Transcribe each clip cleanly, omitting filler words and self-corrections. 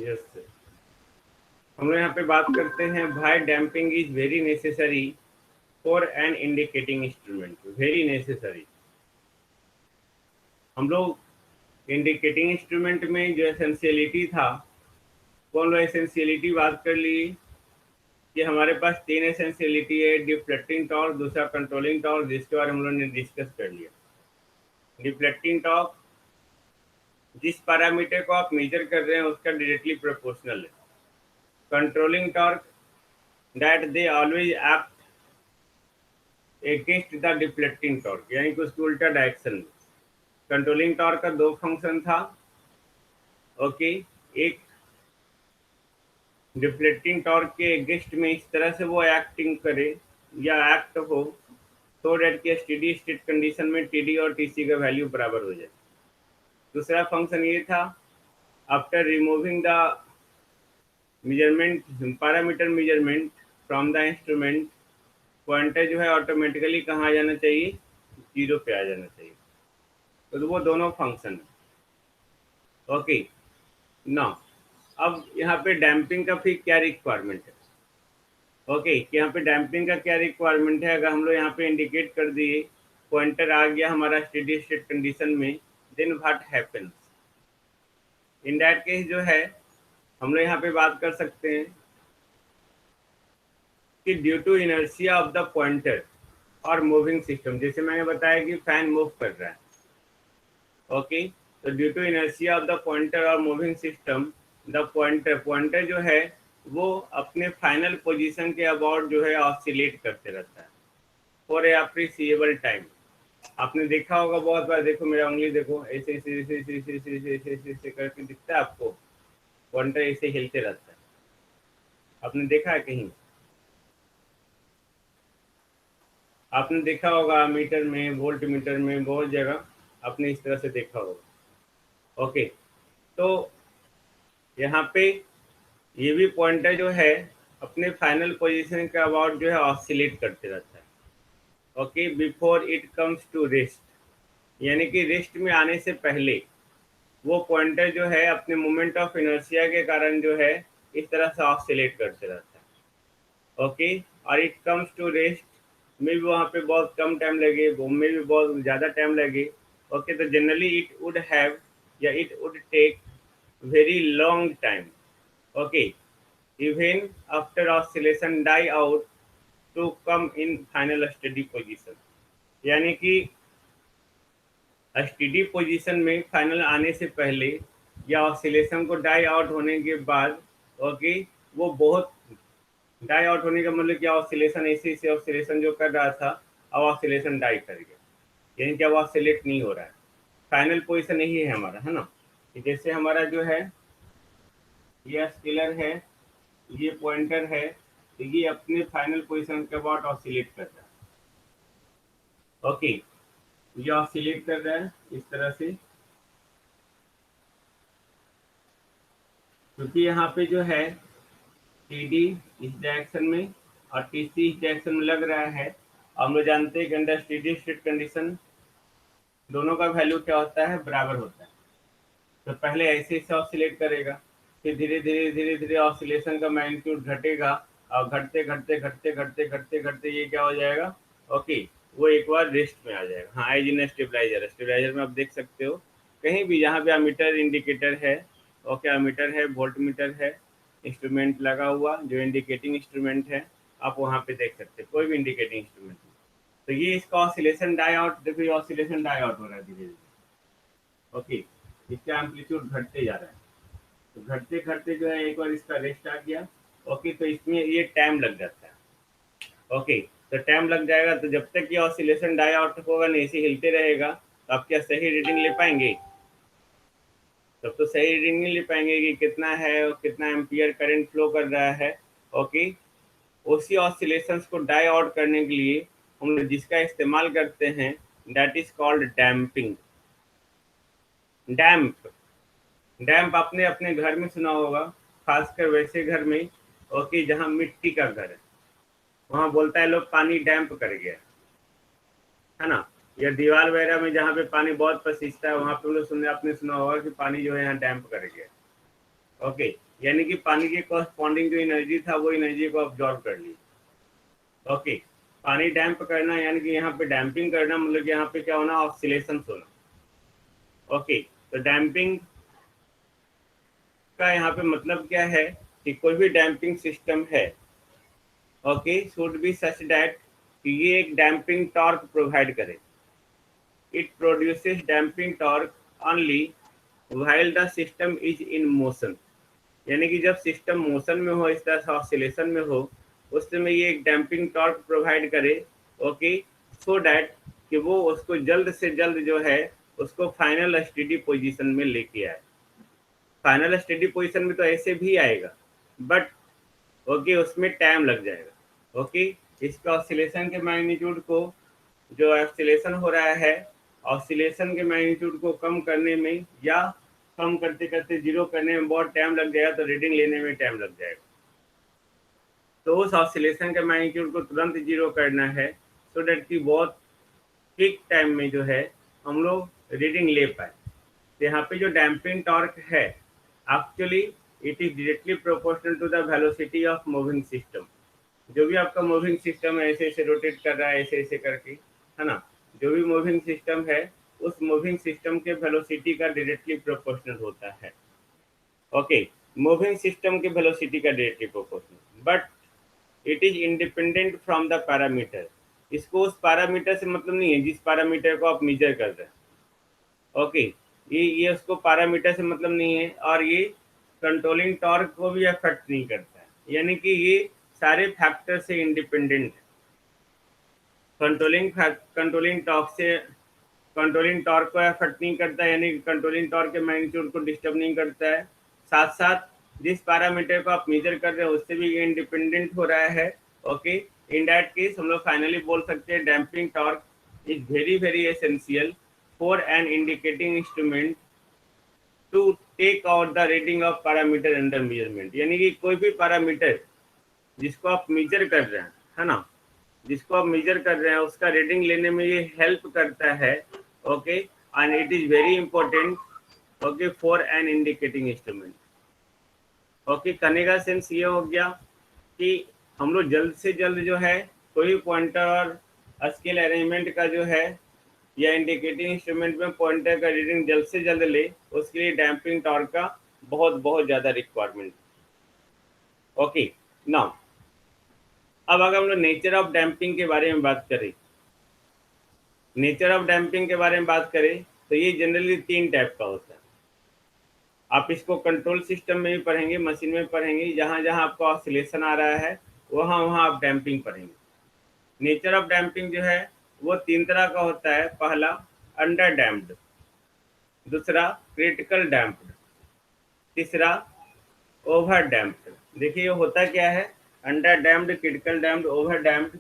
Yes sir. हम लोग यहाँ पे बात करते हैं भाई, damping is very necessary for an indicating instrument, very necessary. हम लोग इंडिकेटिंग इंस्ट्रूमेंट में जो एसेंशियलिटी था, वो हम लोग एसेंशियलिटी बात कर ली कि हमारे पास तीन एसेंशियलिटी है, डिफ्लेक्टिंग टॉर्क, दूसरा कंट्रोलिंग टॉर्क, जिसके बारे में हम लोगों ने डिस्कस कर लिया। डिफ्लेक्टिंग टॉर्क जिस पैरामीटर को आप मेजर कर रहे हैं उसका डायरेक्टली प्रोपोर्शनल है। Controlling torque that they always act against the deflecting torque, यानी कि उसकी उल्टा डायरेक्शन में। कंट्रोलिंग टॉर्क का दो फंक्शन था। ओके, एक डिफ्लेक्टिंग टॉर्क के अगेंस्ट में इस तरह से वो एक्टिंग करे या एक्ट हो तो डेट के स्टेडी स्टेट कंडीशन में टीडी और टीसी का वैल्यू बराबर हो जाए। दूसरा फंक्शन ये था, after removing the measurement parameter measurement from the instrument, pointer जो है ऑटोमेटिकली कहाँ आ जाना चाहिए, जीरो पे आ जाना चाहिए। तो वो दोनों फंक्शन है। ओके ना, अब यहाँ पे डैम्पिंग का फिर क्या रिक्वायरमेंट है। ओके, यहाँ पे डैम्पिंग का क्या रिक्वायरमेंट है। अगर हम लोग यहाँ पे इंडिकेट कर दिए, पॉइंटर आ गया हमारा स्टेडी स्टेट कंडीशन में, then what happens in that case जो है, हम लोग यहाँ पे बात कर सकते हैं कि due to inertia of the pointer और मूविंग सिस्टम, जैसे मैंने बताया कि फैन मूव कर रहा है। ओके, तो due to inertia of the pointer और मूविंग सिस्टम, द पॉइंटर जो है वो अपने फाइनल पोजीशन के अबाउट जो है ऑसिलेट करते रहता है फॉर ए अप्रिसिएबल टाइम। आपने देखा होगा बहुत बार, देखो मेरा उंगली देखो, ऐसे ऐसे ऐसे ऐसे ऐसे ऐसे ऐसे ऐसे ऐसे ऐसे करके दिखता है आपको, पॉइंटर ऐसे हिलते रहता है। आपने देखा है कहीं? आपने देखा होगा मीटर में, वोल्ट मीटर में, बहुत जगह आपने इस तरह से देखा होगा। ओके, तो यहाँ पे ये भी पॉइंटर जो है अपने फाइनल पोजीशन के अबाउट जो है ऑसिलेट करते रहता है। Okay, before it comes to rest, यानी कि रेस्ट में आने से पहले वो पॉइंटर जो है अपने मोमेंट ऑफ इनर्शिया के कारण जो है इस तरह से ऑसिलेट करते रहता है। ओके, और इट कम्स टू रेस्ट में भी वहाँ पे बहुत कम टाइम लगे, में भी बहुत ज़्यादा टाइम लगे। ओके, तो जनरली इट वुड हैव या it would take very long time. Okay, even after oscillation die out to come in final steady position, यानी कि स्टेडी पोजीशन में फाइनल आने से पहले या ऑसिलेशन को डाई आउट होने के बाद, ओके, वो बहुत डाई आउट होने का मतलब क्या, ऑसिलेशन ऐसे ऐसे ऑसिलेशन जो कर रहा था अब ऑसिलेशन डाई कर गया, यानी कि अब ऑसिलेट नहीं हो रहा है। फाइनल पोजीशन यही है हमारा, है ना। जैसे हमारा जो है ये स्केलर है, ये पॉइंटर है, तो ये अपने फाइनल पोजीशन के बाद ऑसिलेट कर रहा है। ओके, ये ऑसिलेट कर रहा है इस तरह से, क्योंकि यहाँ पे जो है टी डी इस डायरेक्शन में और टी सी इस डायरेक्शन में लग रहा है। हम लोग जानते हैं कि अंडर स्टेडी स्टेट कंडीशन दोनों का वैल्यू क्या होता है, बराबर होता है। तो पहले ऐसे ऐसे ऑसिलेट करेगा, फिर धीरे धीरे धीरे धीरे ऑसिलेशन का मैग्नीट्यूड घटेगा, और घटते घटते घटते घटते घटते घटते ये क्या हो जाएगा, ओके, वो एक बार रेस्ट में आ जाएगा। हाँ, एज इन स्टेबलाइजर, स्टेबलाइजर में आप देख सकते हो कहीं भी जहाँ पे अमीटर इंडिकेटर है, ओके, अमीटर है, वोल्ट मीटर है, इंस्ट्रूमेंट लगा हुआ जो इंडिकेटिंग इंस्ट्रूमेंट है, आप वहाँ पे देख सकते हो कोई भी इंडिकेटिंग इंस्ट्रूमेंट। तो ये इसका ऑसिलेशन डाई आउट, देखो ये ऑसिलेशन डाई आउट हो रहा है धीरे धीरे। ओके, इसका एम्पलीट्यूड घटते जा रहा है, तो घटते घटते जो है एक बार इसका रेस्ट आ गया। ओके, तो इसमें ये टाइम लग जाता है। ओके, तो टाइम लग जाएगा, तो जब तक ये ऑसिलेशन डाई आउट होगा नहीं, ऐसे हिलते रहेगा, तो आप क्या सही रीडिंग ले पाएंगे? तब तो सही रीडिंग नहीं ले पाएंगे कि कितना है और कितना एम्पियर करंट फ्लो कर रहा है। ओके, उसी ऑसिलेशंस को डाई आउट करने के लिए हम लोग जिसका इस्तेमाल करते हैं, दैट इज कॉल्ड डैम्पिंग। डैम्प, डैम्प आपने अपने घर में सुना होगा, खासकर वैसे घर में, ओके, जहाँ मिट्टी का घर है, वहाँ बोलता है लोग पानी डैम्प कर गया, है ना। या दीवार वगैरह में जहाँ पे पानी बहुत पसीजता है, वहाँ पे लोग सुनने आपने सुना होगा कि पानी जो है यहाँ डैम्प कर गया। ओके, यानी कि पानी के कॉरस्पॉन्डिंग जो एनर्जी था वो एनर्जी को ऑब्जॉर्व कर ली। ओके, पानी डैम्प करना यानी कि यहाँ पे डैम्पिंग करना मतलब यहाँ पे क्या होना, ऑक्सीलेशन होना। ओके, तो डैम्पिंग का यहाँ पे मतलब क्या है कि कोई भी डैम्पिंग सिस्टम है, okay, should be such that कि ये एक डैम्पिंग टॉर्क प्रोवाइड करे। It produces damping torque only while the system is in motion, यानी कि जब सिस्टम मोशन में हो, इस तरह से ऑसिलेशन में हो, उस समय ये एक डैम्पिंग टॉर्क प्रोवाइड करे। ओके, सो डैट कि वो उसको जल्द से जल्द जो है उसको फाइनल स्टेडी पोजीशन में लेके आए। फाइनल स्टेडी पोजीशन में तो ऐसे भी आएगा, बट ओके उसमें टाइम लग जाएगा। ओके, इसका ऑसिलेशन के मैग्नीट्यूड को, जो ऑसिलेशन हो रहा है, ऑसिलेशन के मैग्नीट्यूड को कम करने में या कम करते करते जीरो करने में बहुत टाइम लग जाएगा, तो रीडिंग लेने में टाइम लग जाएगा। तो उस ऑसिलेशन के मैग्नीट्यूड को तुरंत जीरो करना है, सो डैट कि बहुत क्विक टाइम में जो है हम लोग रीडिंग ले पाए। तो यहाँ पे जो डैम्पिंग टॉर्क है, actually it is directly proportional to the velocity of moving system. जो भी आपका मूविंग सिस्टम है, ऐसे ऐसे रोटेट कर रहा है, ऐसे ऐसे करके, है ना, जो भी मूविंग सिस्टम है उस मूविंग सिस्टम के वेलोसिटी का डायरेक्टली प्रोपोर्शनल होता है। ओके, मूविंग सिस्टम के वेलोसिटी का directly proportional, but it is independent from the parameter. इसको उस पैरामीटर से मतलब नहीं है जिस पैरामीटर को आप मेजर कर रहे हैं। ओके, ये उसको पैरामीटर से मतलब नहीं है, और ये कंट्रोलिंग टॉर्क को भी अफेक्ट नहीं करता है, यानी कि ये सारे फैक्टर से इंडिपेंडेंट है। कंट्रोलिंग टॉर्क से, कंट्रोलिंग टॉर्क को अफेक्ट नहीं करता है, यानी कि कंट्रोलिंग टॉर्क के मैग्नीट्यूड को डिस्टर्ब नहीं करता है। साथ साथ जिस पैरामीटर को आप मेजर कर रहे हैं उससे भी इंडिपेंडेंट हो रहा है। ओके, इन दैट केस हम लोग फाइनली बोल सकते हैं damping torque is very very essential for an indicating instrument to take out the reading of parameter under measurement, यानी कि कोई भी पैरामीटर जिसको आप मेजर कर रहे हैं, है ना, जिसको आप मेजर कर रहे हैं उसका रीडिंग लेने में ये हेल्प करता है। Okay, and it is very important, okay, for an indicating instrument. Okay, कहने का सेंस ये हो गया कि हम लोग जल्द से जल्द जो है कोई पॉइंटर और स्केल अरेंजमेंट का जो है या इंडिकेटिंग इंस्ट्रूमेंट में पॉइंटर का रीडिंग जल्द से जल्द ले, उसके लिए डैम्पिंग टॉर्क का बहुत बहुत ज़्यादा रिक्वायरमेंट। ओके, नाउ अब अगर हम लोग नेचर ऑफ डैम्पिंग के बारे में बात करें, नेचर ऑफ डैम्पिंग के बारे में बात करें तो ये जनरली 3 टाइप का होता है। आप इसको कंट्रोल सिस्टम में भी पढ़ेंगे, मशीन में पढ़ेंगे, जहाँ जहाँ आपको ऑसिलेशन आ रहा है वहाँ वहाँ आप डैम्पिंग पढ़ेंगे। नेचर ऑफ डैम्पिंग जो है वो 3 तरह का होता है। पहला अंडर डैम्प्ड, दूसरा क्रिटिकल डैम्प्ड, तीसरा ओवर डैम्प्ड। देखिए ये होता क्या है, under damped, critical damped, over damped.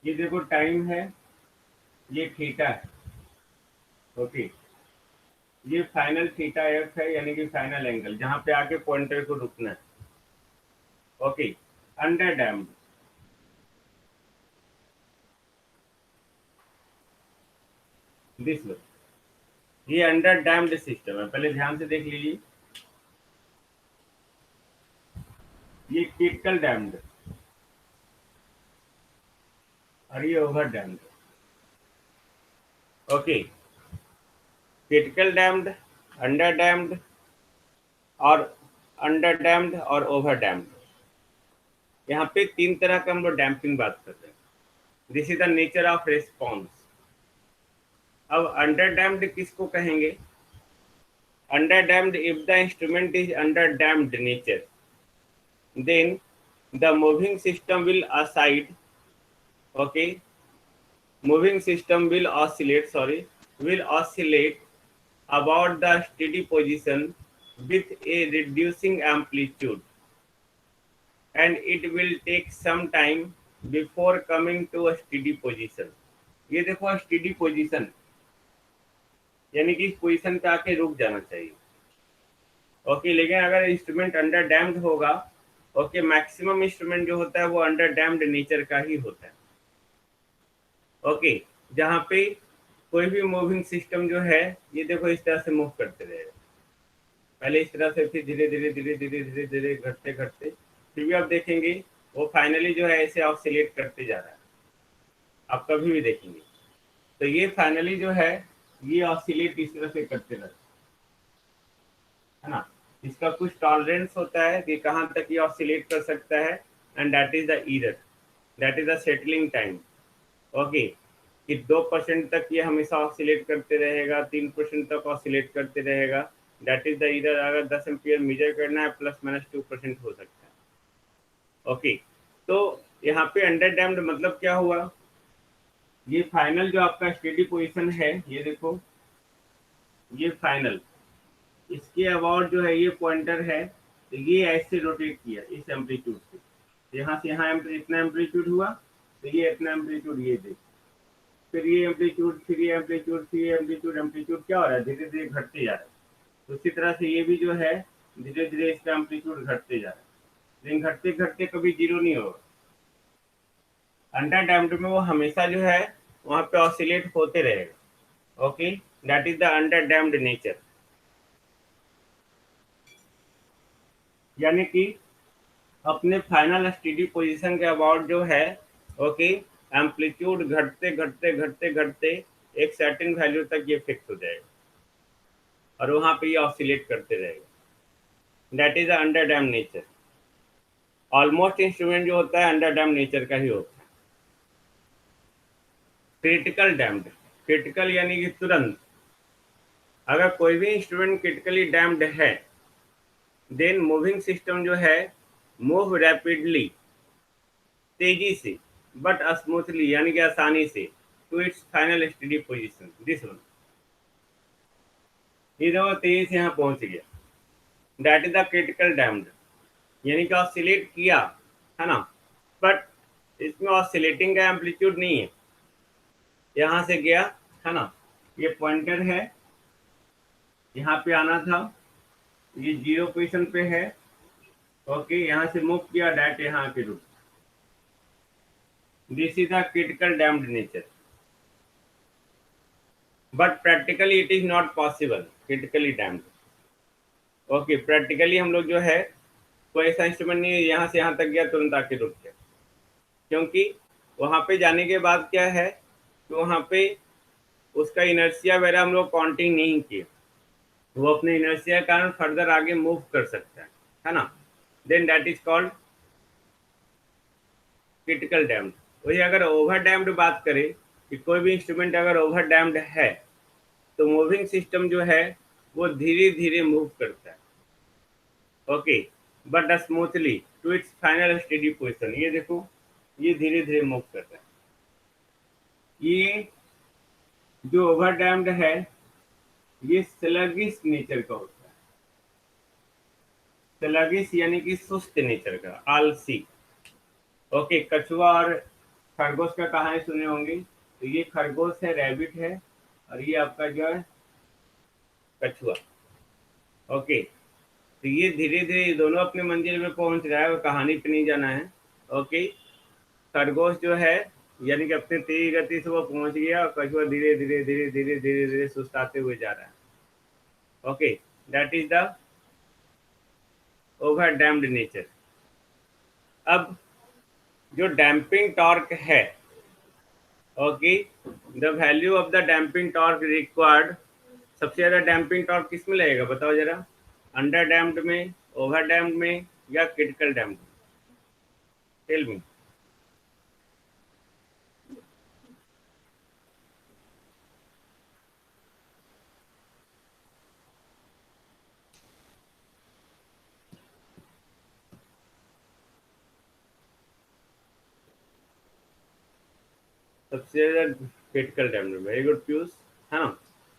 ये देखो टाइम है, ये थीटा है। ओके, ये फाइनल थीटा एफ है, यानी कि फाइनल एंगल जहां पे आके पॉइंटर को रुकना है। Okay, under damped, this low, ये अंडर डैम्ड सिस्टम है, पहले ध्यान से देख लीजिए। ये क्रिटिकल डैम्ड और ये over damped. Okay, critical damped, under damped और अंडर डैम्ड और ओवर डैम्ड। यहाँ पे 3 तरह का हम लोग डैम्पिंग बात कर रहे हैं। This is the nature of response. अब अंडर डैम्ड किसको कहेंगे? Under damped, if the instrument is under damped nature, then the moving system will oscillate. Okay, moving system will oscillate, sorry, will oscillate about the steady position with a reducing amplitude, and it will take some time before coming to a steady position. ये देखो steady position, यानी कि इस position पे आके रुक जाना चाहिए। ओके, लेकिन अगर इंस्ट्रूमेंट अंडर डैम्ड होगा, ओके, मैक्सिमम इंस्ट्रूमेंट जो होता है वो अंडर डैम्ड नेचर का ही होता है। ओके, जहाँ पे कोई भी मूविंग सिस्टम जो है ये देखो इस तरह से मूव करते रहेगा, पहले इस तरह से, फिर धीरे धीरे धीरे धीरे धीरे धीरे घटते घटते, फिर भी आप देखेंगे वो फाइनली जो है ऐसे ऑसिलेट करते जा रहा है, आप कभी भी देखेंगे। तो ये फाइनली जो है ये ऑसिलेट इस तरह से करते रहते है ना। इसका कुछ टॉलरेंस होता है कि कहाँ तक ये ऑसिलेट कर सकता है, and that is the error, that is the settling time. Okay, कि 2% तक ये हमेशा ऑसिलेट करते रहेगा, 3% तक ऑसिलेट करते रहेगा, दैट इज द ईरर। अगर 10 एम्पियर मेजर करना है प्लस माइनस 2% हो सकता है। ओके, तो यहाँ पे अंडर डैम्ड मतलब क्या हुआ, ये फाइनल जो आपका स्टेडी पोजीशन है, ये देखो ये फाइनल, इसके अबाउट जो है ये पॉइंटर है, तो ये ऐसे रोटेट किया इस एम्पलीट्यूड से, यहाँ से यहाँ इतना एम्पलीट्यूड हुआ, तो ये इतना एम्पलीट्यूड ये देख, फिर ये एम्पलीट्यूड, फिर ये एम्पलीट्यूड, फिर ये एम्पलीट्यूड, एम्पलीट्यूड क्या हो रहा है, धीरे धीरे घटते जा रहा है। तो उसी तरह से ये भी जो है धीरे धीरे इसका एम्पलीट्यूड घटते जा रहा है, लेकिन घटते घटते कभी जीरो नहीं होगा। अंडर डैम्प्ड में वो हमेशा जो है वहाँ पे ऑसिलेट होते रहेगा। Okay, that is the under damped nature, यानी कि अपने फाइनल स्टेडी पोजीशन के अबाउट जो है, ओके, एम्पलीट्यूड घटते घटते घटते घटते एक सर्टेन वैल्यू तक ये फिक्स हो जाएगा और वहां पे ये ऑसिलेट करते रहेगा, that is under dam nature. Almost instrument जो होता है अंडर डैम नेचर का ही होता है। क्रिटिकल डैम्ड, क्रिटिकल यानी कि तुरंत, अगर कोई भी इंस्ट्रूमेंट क्रिटिकली डैम्ड है, देन मूविंग सिस्टम जो है मूव रैपिडली, तेजी से, बट स्मूथली यानी कि आसानी से, to its final steady position, this one, ये देखो तेजी से यहाँ पहुंच गया, that is the critical damped, यानी कि ऑसिलेट किया, है ना, बट इसमें ऑसिलेटिंग का एम्पलीट्यूड नहीं है, यहाँ से गया, है ना, ये पॉइंटर है, यहाँ पे आना था, ये जीरो पोजीशन पे है। ओके, यहाँ से मूव किया डायरेक्ट यहाँ के रूप, this is the critical damped nature, but practically it is not possible critically damped. Okay, practically हम लोग जो है कोई ऐसा इंस्ट्रूमेंट नहीं है यहाँ से यहाँ तक गया तुरंत आके रुक गया, क्योंकि वहाँ पे जाने के बाद क्या है कि वहाँ पे उसका इनर्सिया वगैरह हम लोग काउंटिंग नहीं किए, वो अपने इनर्सिया के कारण फर्दर आगे मूव कर सकता है ना, then that is called critical damped. वही अगर ओवर डैम्ड बात करें कि कोई भी इंस्ट्रूमेंट अगर ओवर डैम्ड है तो मूविंग सिस्टम जो है वो धीरे धीरे मूव करता है, okay, but smoothly to its final steady position, ये देखो ये धीरे धीरे मूव कर रहा है। ये जो ओवर डैम्ड है ये स्लगिश नेचर का होता है, स्लगिश यानी कि सुस्त नेचर का, आलसी। ओके, कछुआ और खरगोश का कहानी सुने होंगे, तो ये खरगोश है, रैबिट है, और ये आपका जो है कछुआ। ओके, तो ये धीरे धीरे दोनों अपने मंजिल में पहुंच रहा है और कहानी पे नहीं जाना है। ओके, खरगोश जो है यानी कि अपने तेज गति से वो पहुंच गया और कछुआ धीरे धीरे धीरे धीरे धीरे धीरे सुस्ताते हुए जा रहा है। Okay, that is the over damped nature. अब जो डैम्पिंग टॉर्क है, okay, the value of the damping torque required, सबसे ज्यादा डैम्पिंग टॉर्क किस में लगेगा बताओ जरा, अंडर डैम्ड में, ओवर डैम्ड में, या क्रिटिकल डैम्ड में, टेल मी। सबसे ज्यादा critical damped, very good Piyush, है ना,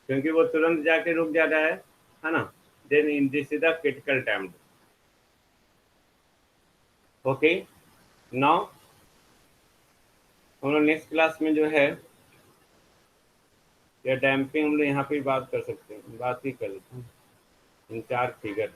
क्योंकि वो तुरंत जाके रुक जाता है ना, then in this is the critical damped. Okay, now हम लोग नेक्स्ट क्लास में जो है या डैम्पिंग हम लोग यहाँ पे बात कर सकते हैं, बात ही कर लेते हैं, इन 4 फिगर